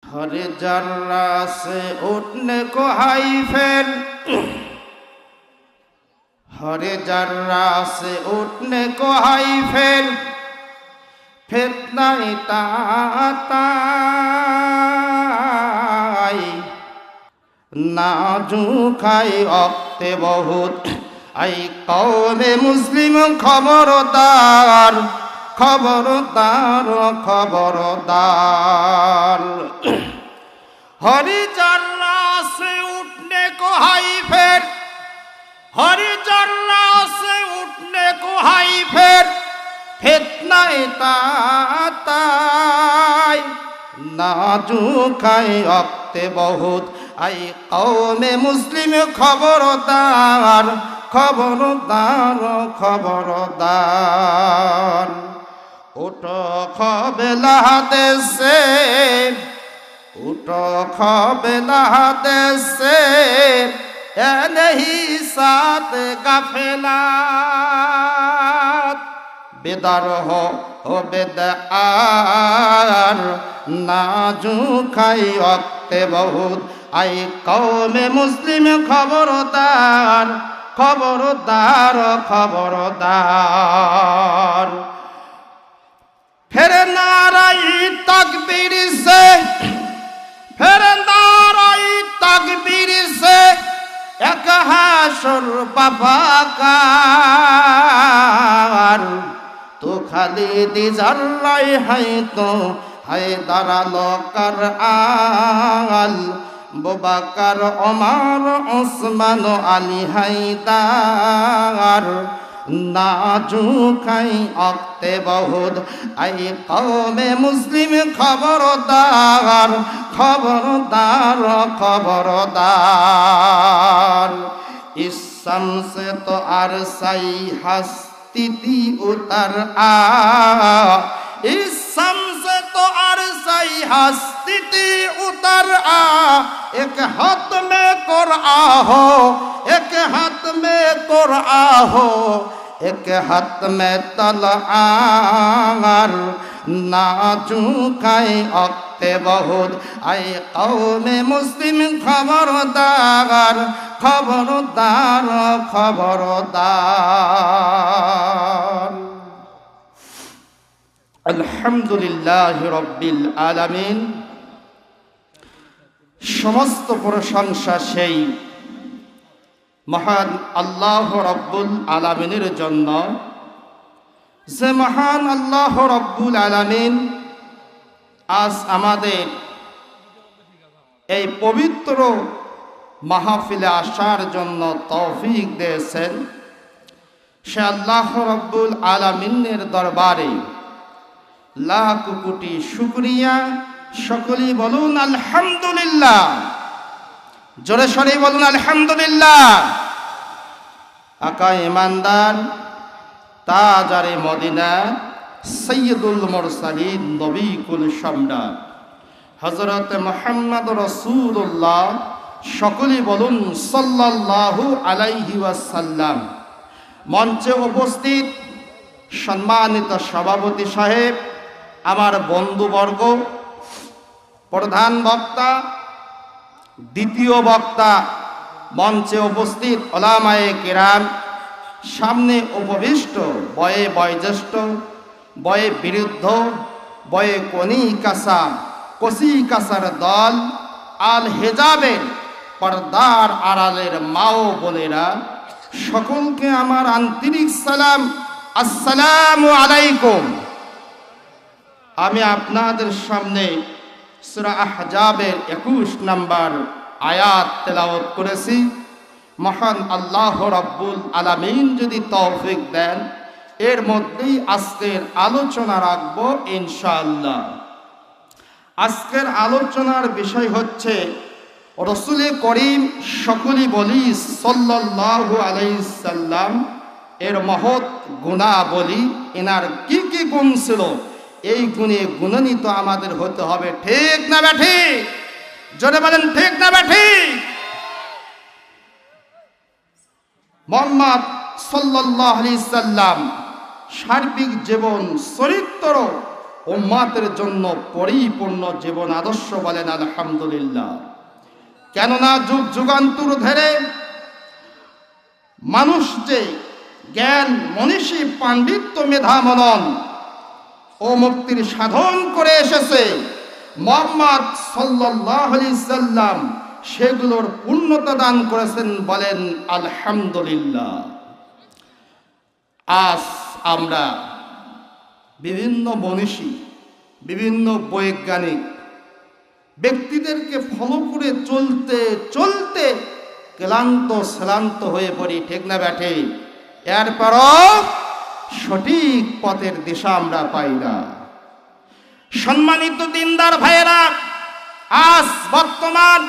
हर जर्रा से उठने को हाई फेर, हर जर्रा से उठने को हाई फेर, फितना ताई नाजू खाई अक्ते बहुत आई कौमे मुस्लिम खबरदार खबरदार खबरदार। हरी जर्रा से उठने को हाई फेर, हरी जर्रा से उठने को हाई फेर, फितना ताई नाजू खाई अक्ते बहुत आई कौमे मुस्लिम खबरदार खबरदार खबरदार। उठो खबेला देशे, उठो खबेला देशे, ए नहीं साथ गाफिलात। बेदार हो बेदार नाजू खाई अक्ते बहुत आई कौमे मुस्लिम खबरदार खबरदार खबरदार। फिर नाराई तकबीर से, फिर नाराई तकबीर से एक हाशर बाबाकार। तो खालिदी जर्राई है तो है दारालो कर आल, बुबकर उमर उस्मान अली हैदार। नाजू खाई अक्ते बहुत आई कौमे मुस्लिम खबरदार खबरदार खबरदार। इस शम्स तो अरसाई हस्ती उतर आ, इस शम्स तो अरसाई हस्ती उतर आ। एक हाथ में कुरआ हो, एक हाथ में कुरआ हो, एक हाथ में तलवार। नाजू खाई अक्ते बहुत आई कौमे मुस्लिम खबरदार खबरदार खबरदार। अल्हम्दुलिल्लाह रब्बिल आलामीन। समस्त प्रशंसा সেই মহান আল্লাহ রব্বুল আলামিনের জন্য, যে মহান আল্লাহ রব্বুল আলামিন আজ আমাদের এই পবিত্র মাহফিলে আসার জন্য তৌফিক দিয়েছেন। সে আল্লাহ রব্বুল আলামিনের দরবারে লাখ কোটি শুকরিয়া। সকলেই বলুন আলহামদুলিল্লাহ, জোরে সরে বলুন আলহামদুলিল্লাহ। আকা ইমানদার তাজারে মদিনা সৈয়দুল মুরসালিন নবী কুল সম্রাট হযরত মুহাম্মদ রাসূলুল্লাহ, সকলেই বলুন সাল্লাল্লাহু আলাইহি ওয়াসাল্লাম। মঞ্চে উপস্থিত সম্মানিত সভাপতি সাহেব, আমার বন্ধুবর্গ, প্রধান বক্তা, দ্বিতীয় বক্তা, মঞ্চে উপস্থিত ওলামায়ে কেরাম, সামনে উপবিষ্ট বয়ে বয়োজ্যেষ্ঠ, বয়ে বিরুদ্ধ, বয়ে কচি কাসার দল, আল হেজাবের পর্দার আড়ালের মাও বোনেরা, সকলকে আমার আন্তরিক সালাম, আসসালামু আলাইকুম। আমি আপনাদের সামনে সূরা আহজাবের 21 নম্বর আয়াত তেলাওয়াত করেছি। মহান আল্লাহ রাব্বুল আলামিন যদি তৌফিক দেন, এর মধ্যেই আজকের আলোচনা রাখবো ইনশাআল্লাহ। আজকের আলোচনার বিষয় হচ্ছে রাসূল করিম, সকলেই বলি সাল্লাল্লাহু আলাইহি সাল্লাম এর মহৎ গুণাবলী। এনার কি কি গুণ ছিল, এই গুণে গুণান্বিত আমাদের হতে হবে। ঠিক না ব্যাঠিক? জোরে বলেন ঠিক না ব্যাঠিক? মুহাম্মদ সাল্লাল্লাহু আলাইহি সাল্লাম সার্বিক জীবন চরিত্র উম্মতের জন্য পরিপূর্ণ জীবন আদর্শ। বলেন আলহামদুলিল্লাহ। কেননা যুগ যুগান্তর ধরে মানুষ যে জ্ঞান মনীষী পাণ্ডিত্য মেধা মনন ও মুক্তির সাধন করে এসেছে মুহাম্মদ সাল্লাল্লাহু আলাইহি সাল্লাম সেগুলোর পূর্ণতা দান করেছেন। বলেন আলহামদুলিল্লাহ। আজ আমরা বিভিন্ন মনীষী, বিভিন্ন বৈজ্ঞানিক ব্যক্তিদেরকে ফলো করে চলতে চলতে ক্লান্ত শ্রান্ত হয়ে পড়ি, ঠিক না ব্যাঠে? এরপরও সঠিক পথের দিশা আমরা পাই না। সম্মানিত দিনদার ভাইয়েরা, আজ বর্তমান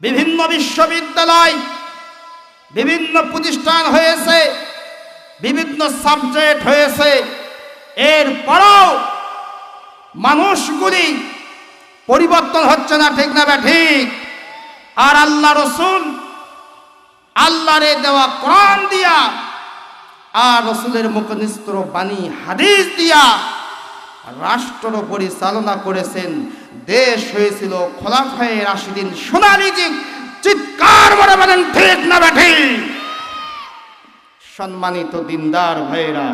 বিভিন্ন বিশ্ববিদ্যালয়, বিভিন্ন প্রতিষ্ঠান হয়েছে, বিভিন্ন সাবজেক্ট হয়েছে, এরপরও মানুষগুলি পরিবর্তন হচ্ছে না, ঠিক না ঠিক? আর আল্লাহ রসুল আল্লাহরে দেওয়া কোরআন দিয়া আর রসুলের মুখনিসৃত বাণী হাদিস দিয়া রাষ্ট্র পরিচালনা করেছেন। দেশ হয়েছিল খোলাফায়ে রাশিদিন সোনালী যুগ। চিৎকার করে বলেন ঠিক না ঠিক? সম্মানিত দিনদার ভাইয়েরা,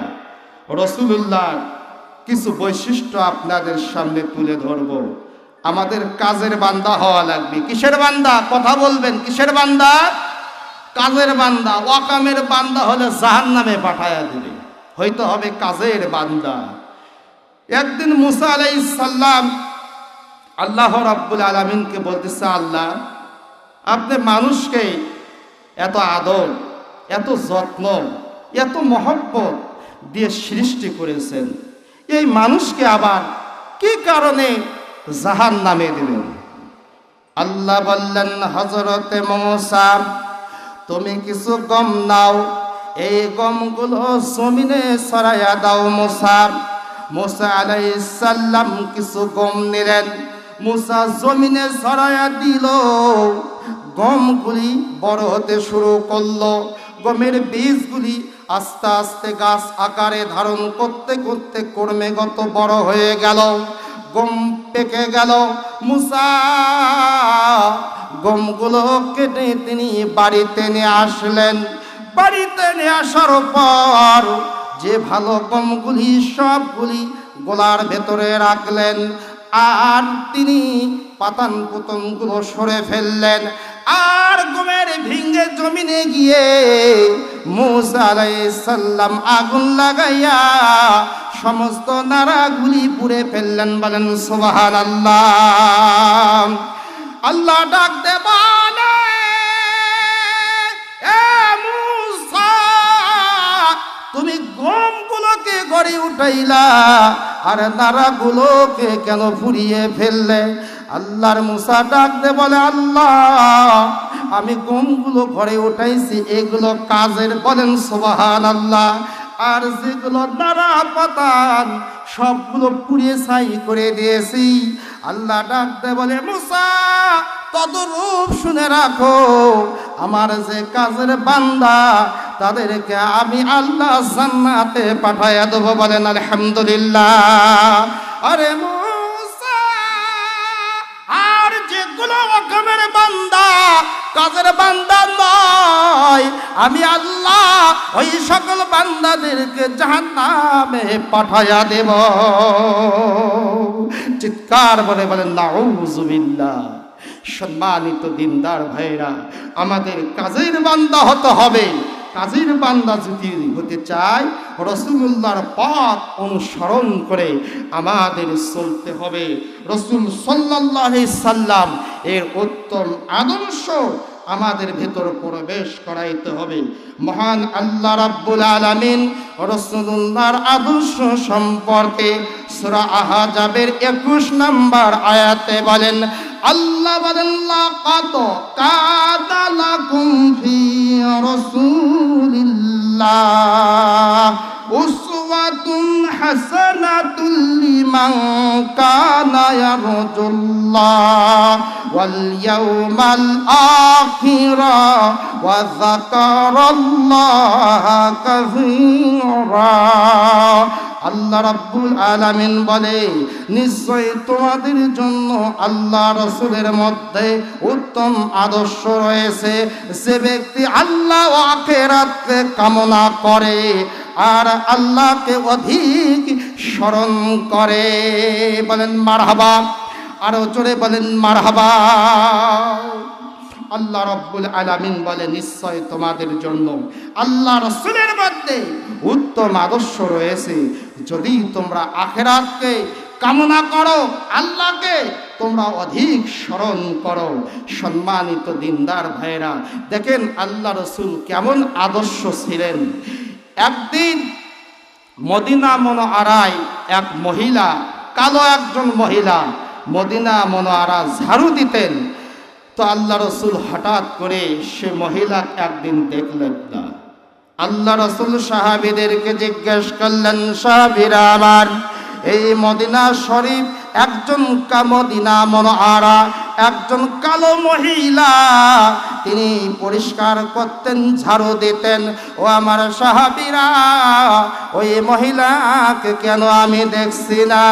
রসুলুল্লাহর কিছু বৈশিষ্ট্য আপনাদের সামনে তুলে ধরব। আমাদের কাজের বান্দা হওয়া লাগবে। কিসের বান্দা? কথা বলবেন। কিসের বান্দা? কাজের বান্দা। ওয়াকামের বান্দা হলে জাহান্নামে পাঠায়া দিবে, হয়তো হবে কাজের বান্দা। একদিন মুসা আলাইহিস সালাম আল্লাহ রাব্বুল আলামিনকে বলতেছে, আল্লাহ আপনি মানুষকে এত আদর, এত যত্ন, এত মহব্বত দিয়ে সৃষ্টি করেছেন, এই মানুষকে আবার কি কারণে জাহান্নামে দিলেন? আল্লাহ বললেন, হযরতে মুসা তুমি কিছু গম নাও, এই গমগুলো জমিনে ছড়াইয়া দাও। মুসা আলাইহিস সালাম কিছু গম নিলেন, মুসা জমিনে ছড়াইয়া দিল। গমগুলি বড় হতে শুরু করলো। গমের বীজগুলি আস্তে আস্তে গাছ আকারে ধারণ করতে করতে ক্রমাগত বড় হয়ে গেল, গম পেকে গেল। মুসা গমগুলো কেটে তিনি বাড়িতে নিয়ে আসলেন। বাড়িতে নিয়ে আসার পর যে ভালো গমগুলি সবগুলি গোলার ভেতরে রাখলেন, আর তিনি পাতান পুতনগুলো সরে ফেললেন। আর গমের ভিঙ্গে জমিনে গিয়ে মুসা আলাইহিস সালাম আগুন লাগাইয়া সমস্ত নাড়াগুলি পুড়ে ফেললেন। বলেন সুবহানাল্লাহ। আল্লাহ ডাক দে বলে, এ মুসা তুমি গমগুলোকে গড়ে উঠাইলা আর নাড়াগুলোকে কেন পুড়িয়ে ফেললে? আল্লাহর মুসা ডাক দে বলে, আল্লাহ আমি গমগুলো ঘরে উঠাইছি, এগুলো কাজের। বলেন সুবহানাল্লাহ। আর যেগুলো নাড়া পাতান সবগুলো পুড়িয়ে ছাই করে দিয়েছি। আল্লাহ ডাক দে বলে, মুসা তদরূপ শুনে রাখো, আমার যে কাজের বান্দা তাদেরকে আমি আল্লাহ জান্নাতে পাঠাইয়া দেব। বলেন আলহামদুলিল্লাহ। আরে মুসা, আর যেগুলো ওয়াকামের বান্দা, কাজের বান্দা নয়, আমি আল্লাহ ওই সকল বান্দাদেরকে জাহান্নামে পাঠাইয়া দেব। চিৎকার বলে বলেন নাউযুবিল্লাহ। সম্মানিত দিনদার ভাইরা, আমাদের কাজের বান্দা হতে হবে। কাজের বান্দা যদি হতে চাই, রাসূলুল্লাহর পথ অনুসরণ করে আমাদের চলতে হবে। রাসূল সাল্লাল্লাহু আলাইহি সাল্লাম এর উত্তম আদর্শ আমাদের ভেতর প্রবেশ করাইতে হবে। মহান আল্লাহ রাব্বুল আলামিন রাসূলুল্লাহর আদর্শ সম্পর্কে সূরা আহজাবের 21 নম্বর আয়াতে বলেন, আল্লাহ বলেন, লাকাদ কানা লাকুম ফি রাসূলিল্লাহ উসওয়াতুন হাসানাতুল লিমান কানা ইয়ারজুল্লাহ ওয়াল ইয়াউমাল আখিরা ওয়া যাকারাল্লাহা কাসীরা। আল্লাহ রাব্বুল আলামিন বলে, নিশ্চয় তোমাদের জন্য আল্লাহ রাসূলের মধ্যে উত্তম আদর্শ রয়েছে। যে ব্যক্তি আল্লাহ ও আখিরাতকে কামনা করে আর আল্লাহকে অধিক স্মরণ করে। বলেন মারহাবা, আরো জোরে বলেন মারহাবা। আল্লাহ রাব্বুল আলামিন বলে, নিশ্চয় তোমাদের জন্য আল্লাহ রাসূলের মধ্যে উত্তম আদর্শ রয়েছে। যদি তোমরা আখিরাতকে কামনা করো, আল্লাহকে তোমরা অধিক স্মরণ করো। সম্মানিত দিনদার ভাইরা, দেখেন আল্লাহ রাসূল কেমন আদর্শ ছিলেন। একদিন মদিনা মুনআরায় এক মহিলা, কালো একজন মহিলা মদিনা মুনআরা ঝাড়ু দিতেন। তো আল্লাহ রাসূল হঠাৎ করে সে মহিলা একদিন দেখলেন না। আল্লাহ রাসূল সাহাবীদেরকে জিজ্ঞেস করলেন, সাহাবীরা আমার, এই মদিনা শরীফ একজন মদিনা মুনআরা একজন কালো মহিলা, তিনি পরিষ্কার করতেন, ঝাড়ু দিতেন। ও আমার সাহাবীরা, ওই মহিলাকে কেন আমি দেখছি না?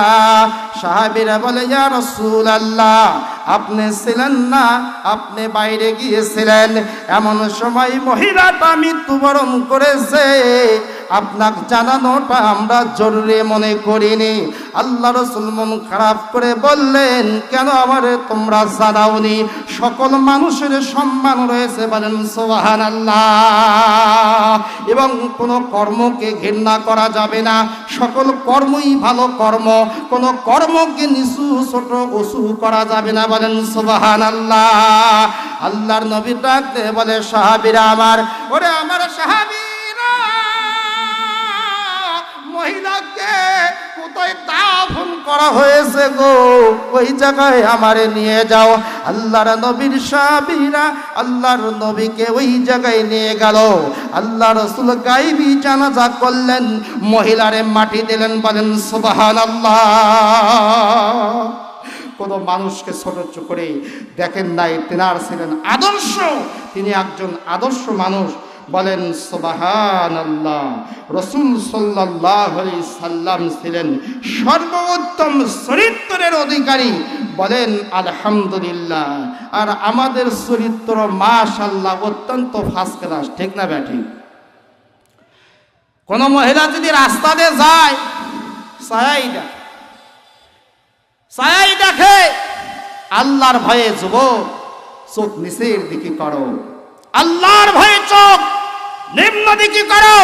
সাহাবীরা বলে, ইয়া রাসূলুল্লাহ, আপনি ছিলেন না, আপনি বাইরে গিয়েছিলেন। এমন সময় মহিলাটা মৃত্যুবরণ করেছে, আপনাকে জানানোটা আমরা জরুরি মনে করিনি। আল্লাহ রাসূল মন খারাপ করে বললেন, কেন আমারে তোমরা জানাওনি? সকল মানুষের সম্মান রয়েছে, বলেন সুবহানাল্লাহ। এবং কোনো কর্মকে ঘৃণা করা যাবে না, সকল কর্মই ভালো কর্ম, কোনো কর্মকে নিচু ছোট উঁচু করা যাবে না, বলেন সুবহানাল্লাহ। আল্লাহর নবী ডাকতে বলে, সাহাবীরা আমার, ওরে আমার সাহাবীরা, মহিলাকে কোথায় দাফন করা হয়েছে গো, ওই জায়গায় আমারে নিয়ে যাও। আল্লাহর নবীর সাহাবীরা আল্লাহর নবীকে ওই জায়গায় নিয়ে গেল। আল্লাহ রাসূল গায়বী জানাজা করলেন, মহিলারে মাটি দিলেন, বলেন সুবহানাল্লাহ। কোনো মানুষকে ছোট করে দেখেন নাই, তেনার ছিলেন আদর্শ, তিনি একজন আদর্শ মানুষ, বলেন সুবহানাল্লাহ। রাসূল সাল্লাল্লাহু আলাইহি সাল্লাম ছিলেন সর্বোত্তম চরিত্রের অধিকারী, বলেন আলহামদুলিল্লাহ। আর আমাদের চরিত্র মাশাআল্লাহ অত্যন্ত ফার্স্ট ক্লাস, ঠিক না ব্যাঠিক? কোন মহিলা যদি রাস্তা দিয়ে যায়, ছায়াই দেখে, আল্লাহর ভয়ে যুবক চোখ নিচের দিকে করো, আল্লাহর ভয়ে চোখ নিম্ন দিকে করো।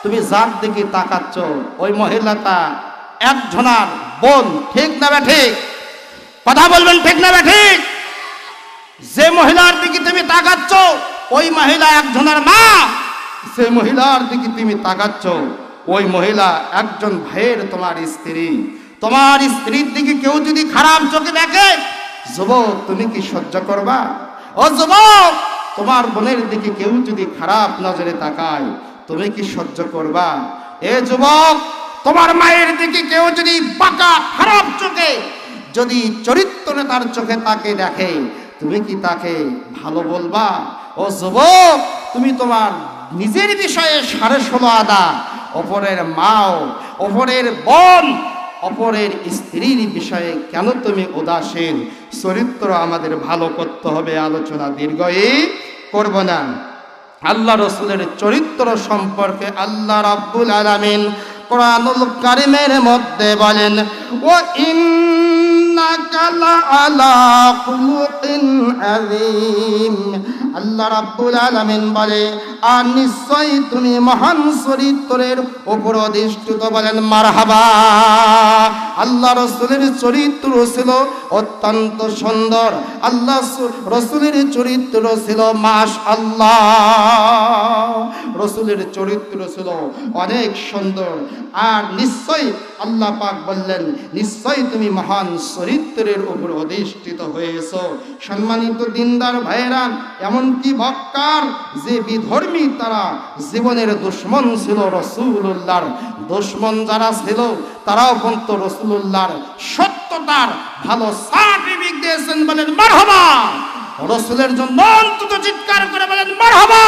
তুমি যার দিকে তাকাচ্ছ ওই মহিলাটা একজনার বোন, ঠিক না ব্যাঠিক? কথা বলবেন, ঠিক না ব্যাঠিক? যে মহিলার দিকে তুমি তাকাচ্ছ ওই মহিলা একজনের মা, যে মহিলার দিকে তুমি তাকাচ্ছ ওই মহিলা একজন ভাইয়ের তোমার স্ত্রী। তোমার স্ত্রীর দিকে কেউ যদি খারাপ চোখে দেখে, যুবক তুমি কি সহ্য করবা? ও যুবক, তোমার বোনের দিকে কেউ যদি খারাপ নজরে তাকায়, তুমি কি সহ্য করবা? এ যুবক, তোমার মায়ের দিকে কেউ যদি বাঁকা খারাপ চোখে, যদি চরিত্রে তার চোখে তাকে দেখে, তুমি কি তাকে ভালো বলবা? ও যুবক, তুমি তোমার নিজের বিষয়ে 16.5 আনা, অপরের মাও, অপরের বোন, অপরের স্ত্রীর বিষয়ে কেন তুমি উদাসীন? চরিত্র আমাদের ভালো করতে হবে। আলোচনা দীর্ঘই করব না। আল্লাহ রাসূলের চরিত্র সম্পর্কে আল্লাহ রাব্বুল আলামিন কোরআনুল কারীমের মধ্যে বলেন, ও ইন্নাকা লাআলা খুলুকিন আযীম। আল্লাহ রাব্বুল আলামিন বলে, আর নিশ্চয়ই তুমি মহান চরিত্রের উপর অধিষ্ঠিত, বলেন মারহাবা। আল্লাহ রসুলের চরিত্র ছিল অত্যন্ত সুন্দর, আল্লাহ রসুলের চরিত্র ছিল মাশআল্লাহ, রসুলের চরিত্র ছিল অনেক সুন্দর। আর নিশ্চয়ই আল্লাহ পাক বললেন, নিশ্চয়ই তুমি মহান চরিত্রের উপর অধিষ্ঠিত হয়েছো। সম্মানিত দিনদার ভাইয়েরা, এমনকি মক্কার যে বিধর্মী তারা জীবনের দুশ্মন ছিল, রাসূলুল্লাহর দুশ্মন যারা ছিল তারাও কিন্তু রাসূলুল্লাহর সত্যতার ভালো সার্টিফিকেট দিয়েছেন। বলেন মারহাবা, রাসূলের জন্য অন্তত চিৎকার করে বলেন মারহাবা।